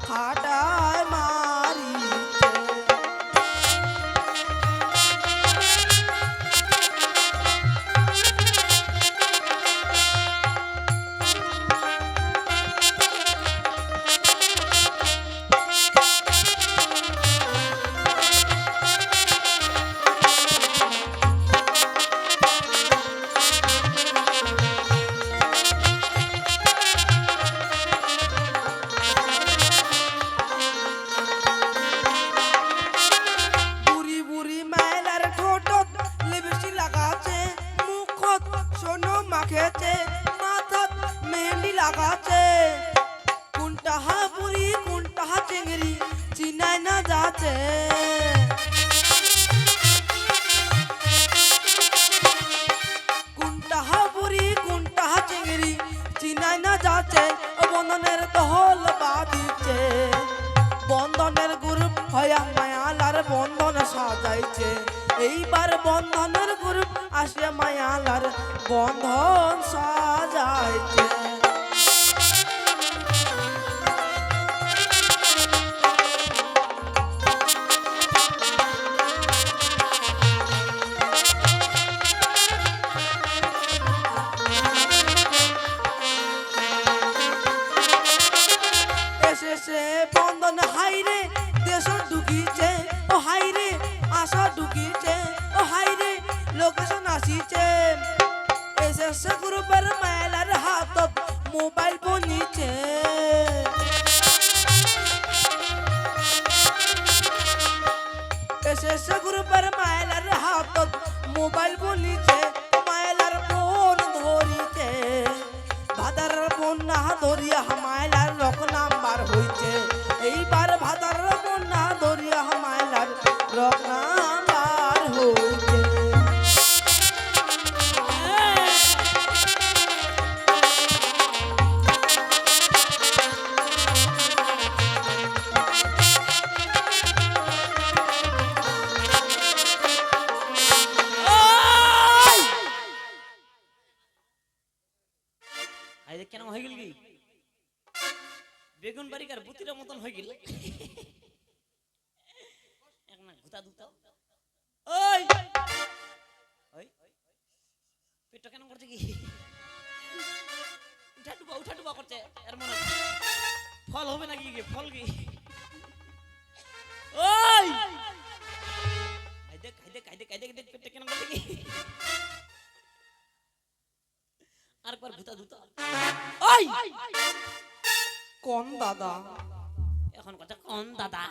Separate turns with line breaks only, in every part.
খাটায় মারিছে। বুড়ি বুড়ি মাইলার ঠোঁটত লিপস্টিক লাগাছে, মুখত সোনো মাখেছে, মাথাত মেহেন্দি লাগাছে। কোনটা হা বুড়ি কোনটা হা চিংড়ি চিনাই না যাচ্ছে। কোনটা হা বুড়ি কোনটা হা চিংড়ি চিনাই না যাচ্ছে। ও বন্ধনের দহল বাঁধিছে, বন্ধনের গ্রুপ হয়া মায়ালার বন্ধন সাজাইছে। এইবার বন্ধনের গ্রুপ আসে মায়ালার বন্ধন সাজাইছে। এসেছে বন্ধন হাইরে দেশ ঢুকিছে, ও হাইরে আশা ঢুকিছে, ও হাইরে লোকেশন আসিছে। এসেছে গ্রুপের মাইলার হাতত মোবাইল বনিছে। এসেছে গ্রুপের মাইলার হাতত মোবাইল বনিছে। মাইলার ফোন ধরিছে, ভাদার ফোন না ধরিয়া মাইলার রক নাম্বার হইছে। এইবার ভাদার ফোন না ধরিয়া মাইলার রক নাম্বার হইছে।
আইরে কেন হয়ে গেল কি বেগুন বাড়িকার বুতির মতন হয়ে গেল। এক না গুতা দুতা ওই ওই পেটটা কেন করছে কি উঠা ডুবা করছে। এর মনে ফল হবে নাকি কি ফল কি ওই দেখ পেটটা কেন করছে কি আরেকবার গুতা দুতা ওই
কোন দাদা?
এখন কথা কোন দাদা?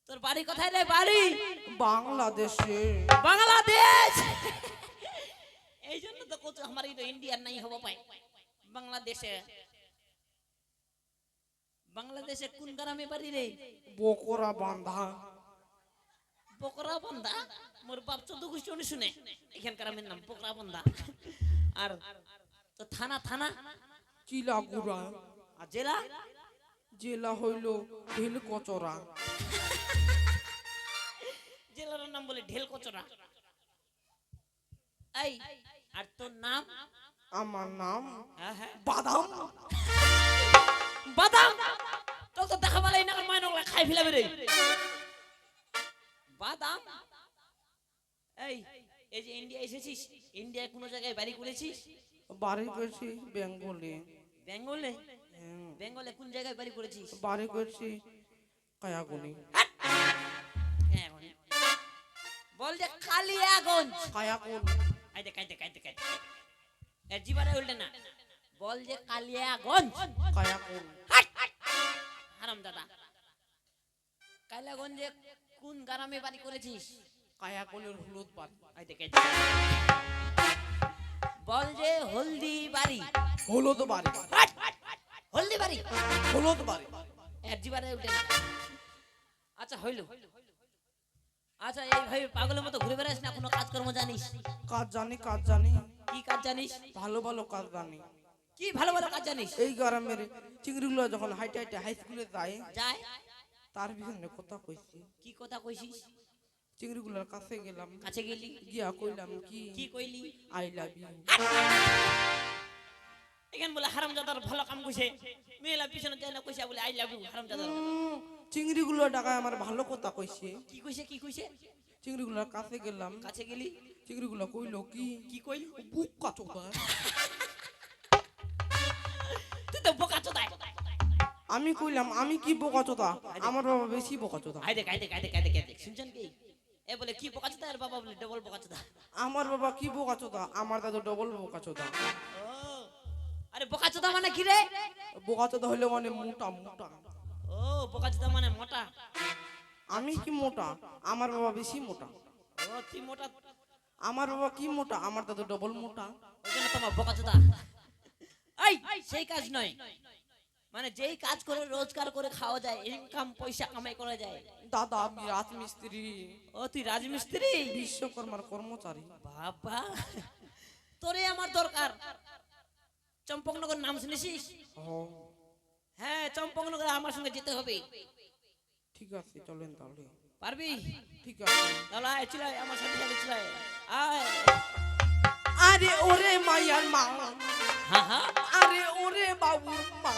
তোর বাড়ি কোথায় রে? বাড়ি
বাংলাদেশে।
বাংলাদেশ। এই জন্য তো কোচ আমার ইন্ডিয়ার নাই হবো পাই বাংলাদেশে। বাংলাদেশে কোন গ্রামে বাড়ি রে?
বকরা বান্ধা।
বকরা বান্ধা? মোর বাপ চোদ্দ গোষ্ঠী উনি শুনে এখানকার গ্রামের নাম বকরা বান্ধা। আর তো থানা থানা
চিলাগুড়া।
আর জেলা?
জেলা হইল ঢিল কচরা।
জেলার নাম বলে ঢেল কচরা। এই আর তোর নাম?
আমার নাম
হ্যাঁ হ্যাঁ
বাদাম।
বাদাম তো তো দেখা বলাই না মাইনলা খাই ফেলাবে রে বাদাম। এই এই যে ইন্ডিয়া এসেছিস, ইন্ডিয়ায় কোন জায়গায় বাড়ি করেছিস?
বাড়ি করছি বেঙ্গলে।
বেঙ্গলে? বেঙ্গলে কোন জায়গায় বাড়ি করেছিস?
বাড়ি করছি কায়াগুনি।
বল যে কালিয়াগঞ্জ।
কায়াগুন।
কাইতে এর জীবনে উল্টে না, বল যে কালিয়াগঞ্জ।
কায়াগুন।
হারাম দাদা, কালিয়াগঞ্জে কোন গ্রামে বাড়ি করেছিস?
কায়াগুনের হলুদ বাড়ি।
বল যে হলদি বাড়ি।
হলুদ বাড়ি।
হলদি বাড়ি।
হলুদ বাড়ি।
এর জীবনে উল্টে না। আচ্ছা হইল। আচ্ছা এইভাবে পাগলের মতো ঘুরে বেড়াস না, কোনো কাজকর্ম জানিস?
কাজ জানি, কাজ জানি।
কি কাজ জানিস?
ভালো ভালো কাজ জানি।
কি ভালো ভালো কাজ জানিস?
এই গ্রামের চিংড়িগুলো যখন হাইটে হাইটে হাই স্কুলে যায়
যায়
তার পিছনে কথা কইছি।
কি কথা কইছিস?
চিংড়িগুলোর কাছে গেলাম,
কাছে গেলি
গিয়া কইলাম কি
কি কইলি?
I love you.
এখান বলে হারামজাদার ভালো কাম কইছে মেয়েলা পিছনে যায় না কইছে বলে আই লাভ ইউ হারামজাদার
চিংড়িগুলো ডাকায় আমার ভালো কথা কইছে।
কি কইছে
চিংড়িগুলোর কাছে গেলাম,
কাছে গেলি
চিংড়িগুলো কইলো কি
কি কইল
বুকা চোদা।
তুই তো বোকা চোদাই
আমি কইলাম আমি কি বোকা চোদা, আমার বাবা বেশি বোকা চোদা।
আই দেখ শুনছেন কি এ বলে কি বোকা চোদা আর বাবা বলে ডবল বোকা চোদা
আমার বাবা কি বোকা চোদা, আমার দাদু ডবল বোকা চোদা।
ও আরে বোকা চোদা মানে কি রে
বোকা চোদা হইলে মানে মোটা মোটা।
ও বোকা চোদা মানে মোটা
আমি কি মোটা, আমার বাবা বেশি মোটা।
ও তুই মোটা
আমার বাবা কি মোটা, আমার দাদু ডবল মোটা।
ওইজন্য তোমার বোকা চোদা এই সেই কাজ নয় মানে যেই কাজ করে রোজগার করে খাওয়া যায় ইনকাম পয়সা কামাই করা যায়।
দাদা আমি রাজমিস্ত্রি।
ও তুই রাজমিস্ত্রি
বিশ্বকর্মার কর্মচারী।
বাবা তোরে আমার দরকার। চম্পকনগর নাম শুনেছিস? হ্যাঁ চম্পকনগর আমার সঙ্গে যেতে হবে।
ঠিক আছে চলেন তাহলে।
পারবি?
ঠিক আছে
তাহলে আয় চলে আয় আমার সাথে সাথে চলে আয়।
আরে ওরে মায়ার মা,
হ্যাঁ
আরে ওরে বাবুর মা,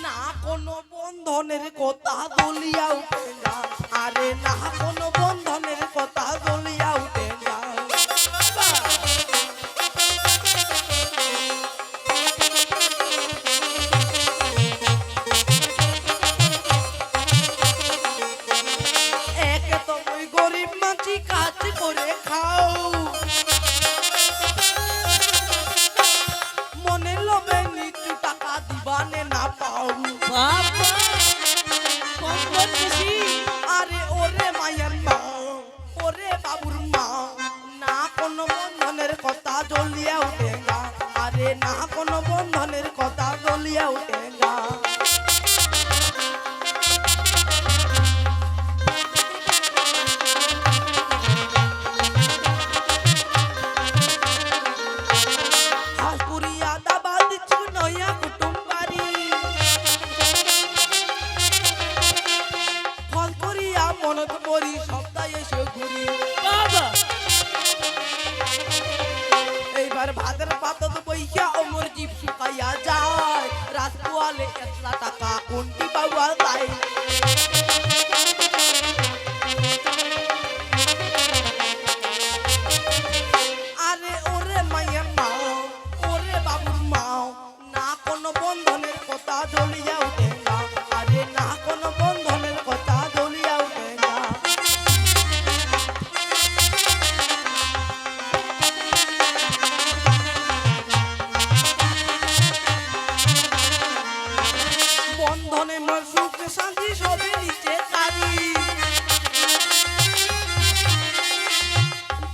না কোনো বন্ধনের কথা বলিয়া উঠে না, আরে না কোনো বন্ধনের কথা বলিয়া উঠে না। একে তো ওই গরিব মাছি কাজ করে খাও, মনে লোভে নিচু টাকা দিবানে না পাও।
বাবা কম বলছিস?
আরে ওরে মায়ের মা, ওরে বাবুর মা, না কোনো বন্ধনের কথা জ্বলিয়া উঠে না, আরে না কোনো বন্ধনের কথা জ্বলিয়া উঠে না। হাসপুরিয়া দাবা দিচ্ছু নয়া কুটুম বাড়ি, ফল করিয়া মনত পরি সপ্তাহে এসে ঘুরি।
বাবা
এইবার ভাতের পাতত বইয়া অমর জীব শুকাইয়া যায়, রাজপুয়ালে 1 লাখ টাকা কোনটি পাওয়া যায়। আরে ওরে মায়ের মা, ওরে বাবুর মা, না কোনো বন্ধনের কথা জ্বলিয়া উঠে না, আরে না কোনো বন্ধনের কথা জ্বলিয়া উঠে না। বন্ধনে মোর সুখ শান্তি সবই নিচে তারি,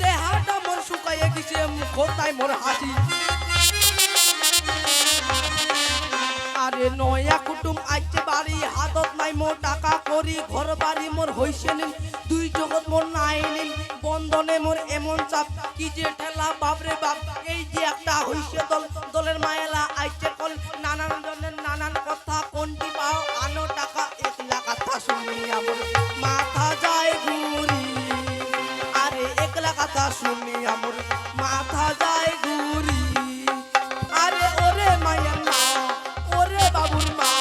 দেহাটা মোর শুকাইয়ে গেছে মুখটাই মোর হাসি। আরে নয়া কুটুম আইছে বাড়ি, হাতত নাই মোর টাকা করি, ঘর বাড়ি মোর হইছে নিন, 2 জগৎ মোর নাই নিন, বন্ধনে মোর এমন চাপ কি যে ঠেলা বাপরে বাপ। এই যে একটা হইছে দল, দলের মায়েলা আইছে কল, নানান জনের নানান কথা কোনটি পাও আনো টাকা, 1 লাখ কথা শুনি আমার মাথা যায় ঘুরি। আরে 1 লাখ কথা শুনি আমার মাথা যায় ঘুরি। আরে ওরে মায়ের মা, ওরে বাবুর মা,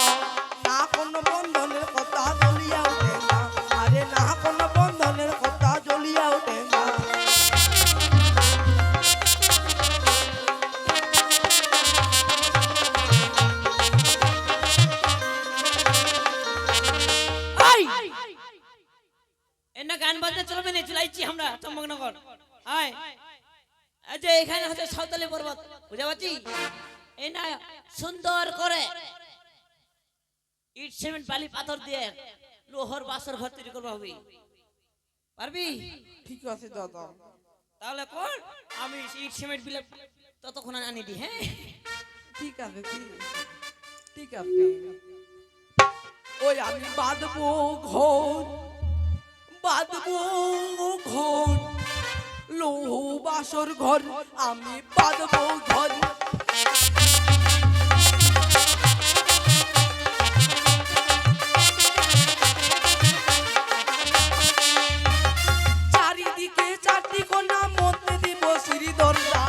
না কোনো বন্ধনের কথা জ্বলিয়া উঠে না, আরে না কোনো বন্ধনের কথা জ্বলিয়া উঠে না।
এনা গান বাজনা চলবে না, চলাইছি আমরা চম্পকনগর। আয় এই যে এখানে হচ্ছে সাঁওতালি পর্বত, বুঝতে পারছি? এই না সুন্দর করে ইট সিমেন্ট বালি পাথর দিয়ে লোহর বাসর ঘর তৈরি করবো হবে। পারবি?
ঠিক আছে দাদা।
তাহলে কর, আমি ইট সিমেন্ট বিলে ততক্ষণ আনি দি। হ্যাঁ
ঠিক আছে ঠিক আছে। ওই আমি বাঁধবো ঘর, বাঁধবো ঘর, লৌহ বাসর ঘর, আমি বাঁধবো ঘর। চারিদিকে 4টি কোণা, মধ্যে দিব সিঁড়ি দরজা।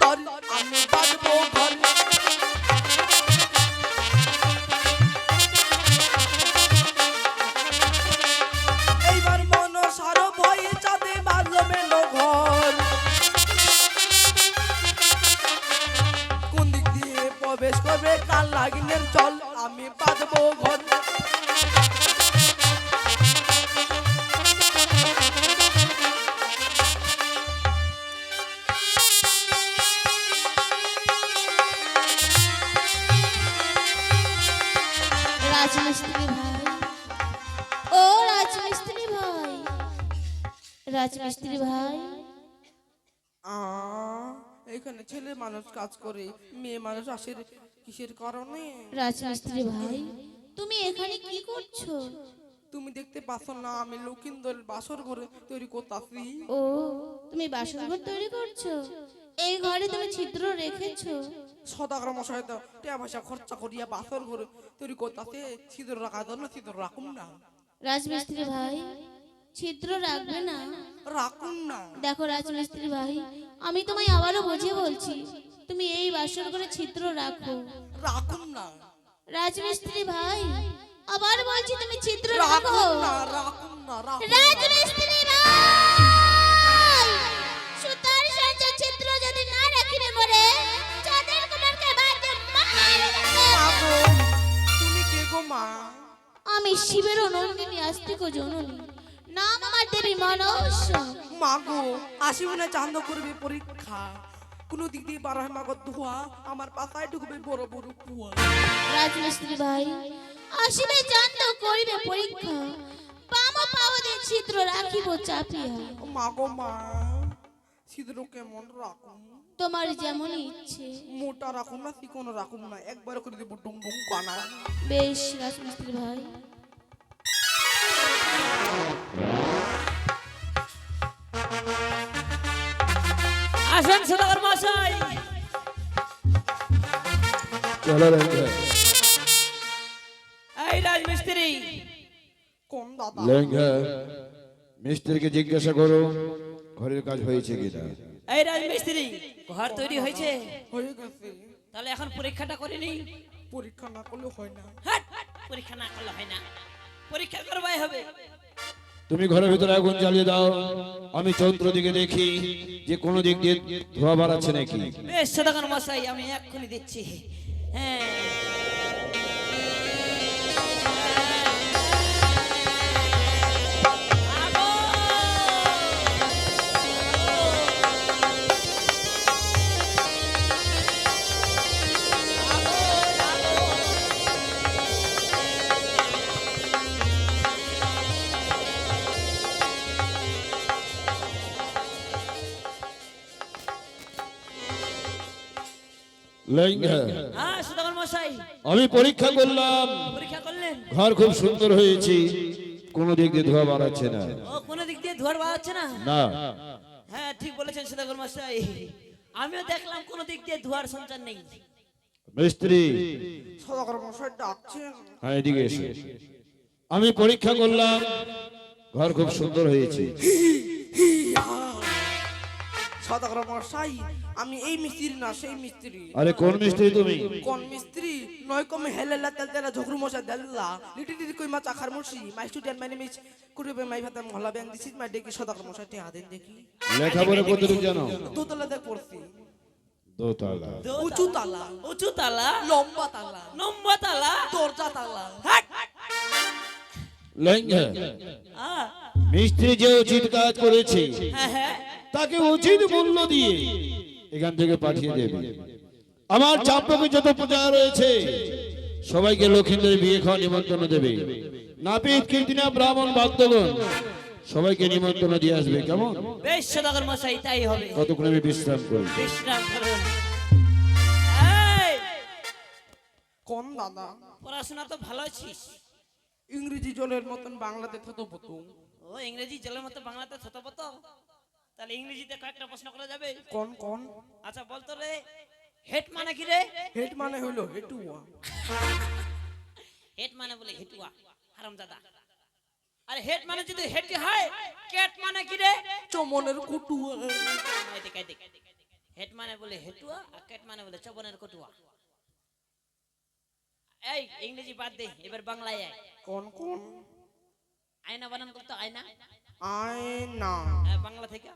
সুন্দর আমি বাঁধবো ঘর। এইবার মনসার ভয়ে চাঁদে বাঁধলো মেলো ঘর। কোন দিক দিয়ে প্রবেশ করবে কাল লাগিনের চল আমি বাঁধবো ঘর।
রাজমিস্ত্রি ভাই, ও রাজমিস্ত্রি ভাই, রাজমিস্ত্রি ভাই,
এখানে ছেলে মানুষ কাজ করে, মেয়ে মানুষ আসে কিসের কারণে?
রাজমিস্ত্রি ভাই, তুমি এখানে কি করছো?
তুমি দেখতে পাচ্ছ না আমি লক্ষিন্দর বাসর ঘরে তৈরি করতেছি।
ও, তুমি বাসর ঘর তৈরি করছো? এই ঘরে তুমি ছিদ্র রেখেছো?
সদাগর মশাই তো টাকা পয়সা খরচা করিয়া বাসর ঘরে তৈরি করতেছে, ছিদ্র রাখা জন্য ছিদ্র রাখুন না।
রাজমিস্ত্রি ভাই, ছিদ্র রাখবে না?
রাখুন না।
দেখো রাজমিস্ত্রি ভাই, আমি তোমায় আবারও বুঝিয়ে বলছি, তুমি এই বাসর ঘরে ছিদ্র রাখো।
রাখুন না।
রাজমিস্ত্রি ভাই, আবার বলছি তুমি ছিদ্র রাখো।
রাখুন না, রাখুন না, রাখুন না।
রাজমিস্ত্রি ভাই, সুতার সঞ্চয় ছিদ্র যদি না রাখিবে মরে, চাঁদের কুমারকে বাজে মার দেবে।
মাগো, তুমি কে গো মা?
আমি শিবের নন্দিনী আস্তিক জননী, নাম আমার দেবী মনসা।
মাগো, আসিবে না চান্দ করবে পরীক্ষা, কোন দিক দিয়ে বার হয় মাগো ধোয়া, আমার পাতায় ঢুকবে বড় বড় কুয়া।
রাজমিস্ত্রি ভাই, আসিবে চান্দ করিবে পরীক্ষা, পাম পাওয়াতে ছিদ্র রাখিব চাপিয়া।
মাগো মা, ছিদ্র কেমন রাখুন?
তোমার যেমন ইচ্ছে।
মোটা রাখুন না চিকন রাখুন না, একবার করে দেবো ডুম ডুম কানা।
বেশ রাজমিস্ত্রি ভাই।
আসেন সদাগর মশাই।
চলো লেঙ্গে
এই রাজমিস্ত্রি,
কোন দাদা?
লেঙ্গে মিস্ত্রিকে জিজ্ঞাসা করো ঘরের কাজ হয়েছে কিনা।
এই রাজমিস্ত্রি, ঘর তৈরি হয়েছে?
হয়ে গেছে।
তাহলে এখন পরীক্ষাটা করিনি?
পরীক্ষা না করলে হয় না।
হাট! পরীক্ষা না করলে হয় না, পরীক্ষা করবাই হবে।
তুমি ঘরের ভিতরে আগুন জ্বালিয়ে দাও, আমি চন্দ্র দিকে দেখি যে কোনো দিক দিয়ে ধোয়া বাড়াচ্ছে নাকি।
বেশ সদাগর মশাই, আমি এক্ষুনি দিচ্ছি। হ্যাঁ,
লেঙ্গে
হ্যাঁ সদাগর মশাই,
আমি পরীক্ষা করলাম,
পরীক্ষা করলেন?
ঘর খুব সুন্দর হয়েছে, কোনো দিক দিয়ে ধোয়া বাড়াচ্ছে না।
ও, কোনো দিক দিয়ে ধোয়ার বাড়াচ্ছে না?
না।
হ্যাঁ ঠিক বলেছেন সদাগর মশাই, আমিও দেখলাম কোনো দিক দিয়ে ধোয়ার সঞ্চার নেই।
মিস্ত্রি,
সদাগর মশাই ডাকছেন।
হ্যাঁ এদিকে এসো। আমি পরীক্ষা করলাম, ঘর খুব সুন্দর হয়েছে।
সদাগর মশাই, আমি এই মিস্ত্রি না সেই মিস্ত্রি।
আরে কোন মিস্ত্রি তুমি?
কোন মিস্ত্রি? নয় কমে হেলেলা তেল তেলা ঝগড়ু মশা দেল্লা লিটি লিটি কই মা চাখার মুর্শি my student my name is কুরবে মাই ফাতা মহলা ব্যাং দিস ইজ মাই ডেকি। সদাগর মশাই তে আদেন দেখি।
লেখাপড়া কতটুকু জানো?
দোতলা দেখ পড়ছি।
দোতলা।
উঁচু তালা,
উঁচু তালা,
লম্বা তালা,
নম্বর তালা,
দরজা তালা।
হাট!
লেঙ্গে
আহ,
মিস্ত্রি যে উচিত কাজ করেছে
হ্যাঁ হ্যাঁ,
তাকে উচিত মূল্য দিয়ে এখান থেকে পাঠিয়ে দেবে। আমার চাম্পকে যত প্রজা রয়েছে সবাইকে লক্ষিন্দরের বিয়ে খাওয়া নিমন্ত্রণ দেবে। নাপিত কীর্তিনা ব্রাহ্মণ বাদ্যগণ সবাইকে নিমন্ত্রণ দিয়ে আসবে। কেমন?
বেশ সদাগর মশাই, তাই হবে।
ততক্ষণ আমি বিশ্রাম করি।
বিশ্রাম করুন। এই,
কোন দাদা?
পড়াশোনা তো ভালো আছিস?
ইংরেজি জলের মতন বাংলাতে থতো পতো।
ও, ইংরেজি জলের মতো বাংলাতে থতপত? তাহলে ইংরেজিতে কয়েকটা প্রশ্ন করা যাবে?
কোন কোন?
আচ্ছা বলতো রে, হেড মানে কি রে?
হেড মানে হলো হেটুয়া।
হেড মানে বলে হেটুয়া, হারামজাদা। আরে হেড মানে যদি হেড হয়, ক্যাট মানে কি রে?
চমনের কুটুয়া।
এদিকে এদিকে। হেড মানে বলে হেটুয়া আর কেট মানে বলে চবনের কটুয়া। এই ইংরেজি বাদ দে, এবার বাংলায় আয়।
কোন কোন?
আয়না বানান করতো, আয়না।
আয়না।
হ্যাঁ, বাংলা থেকে।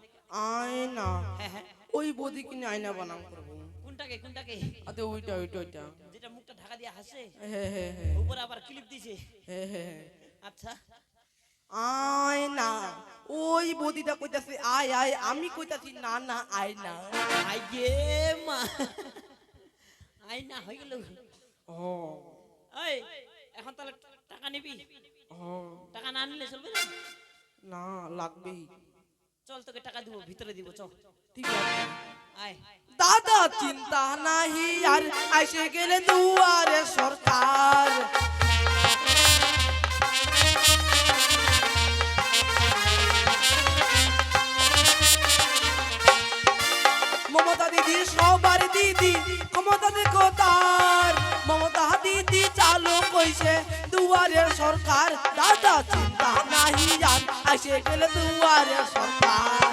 আয়না।
হ্যাঁ হ্যাঁ,
ওই বদি কিনে আয়না বানাম করবো।
কোনটাকে কোনটাকে?
আতে ওইটা ওইটা ওইটা।
যেটা মুখটা ঢাকা দিয়ে হাসে,
হে হে হে
উপরে আবার ক্লিপ দিছে।
হে হে হে।
আচ্ছা,
আয়না। ওই বদিটা কইতাছে আয় আয়, আমি কইতাছি না না আয়না।
আইগে মা, আয়না হয়ে গেল।
ও
এই এখন তাহলে টাকা নিবি?
ও
টাকা না নিলে চলবে না।
না লাগবেই।
চল তোকে টাকা দিব, ভিতরে দিব, চল।
ঠিক আছে।
আয়।
দাদা চিন্তা নাহি আর আইসে গেলে দুয়ারে সরকার। মমতা দিদি সবার দিদি, ক্ষমতা দেখো তার। মমতা দিদি চালু কইছে দুয়ারে সরকার। দাদা চিন্তা নাহি আর আইসে গেলে দুয়ারে সরকার।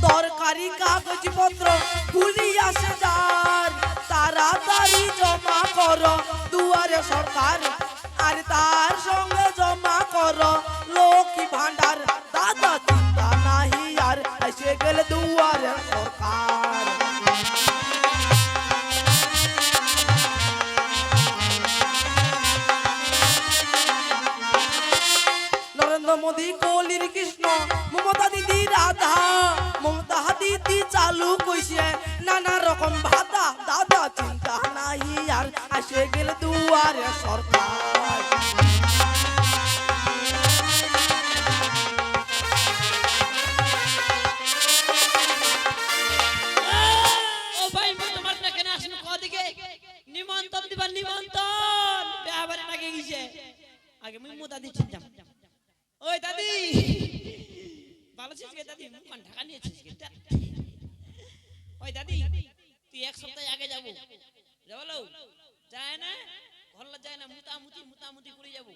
দরকারি কাগজপত্র ভুলি আসে যার, তাড়াতাড়ি জমা করো দুয়ারে সরকার। আর তার সঙ্গে জমা করো লক্ষ্মী ভান্ডার। দাদা চিন্তা নাহি আর এসে গেলে দুয়ারে সরকার। নরেন্দ্র মোদী কলির কৃষ্ণ, মমতা দিদি রাধা। মমতা দিদি চালু কইছে নানা রকম ভাতা। দাদা চিন্তা নাহি আর আসে গেলে দুয়ারে সরকার।
ও ভাই, তোমার না কেন আসলো কদিকে? নিমন্ত্রণ দিবা, নিমন্ত্রণ বেহাবারে লাগে গিয়েছে। আগে মুই মোদা দিচ্ছি যাম। ওই দাদি, ভালো ছিস গে দাদি? মুখ ঢাকা নিয়েছিস গে? ওই দাদি, তুই এক সপ্তাহ আগে যাবো, যাবো যায় না, ঘর যায় না, মুতামুতি করে যাবো।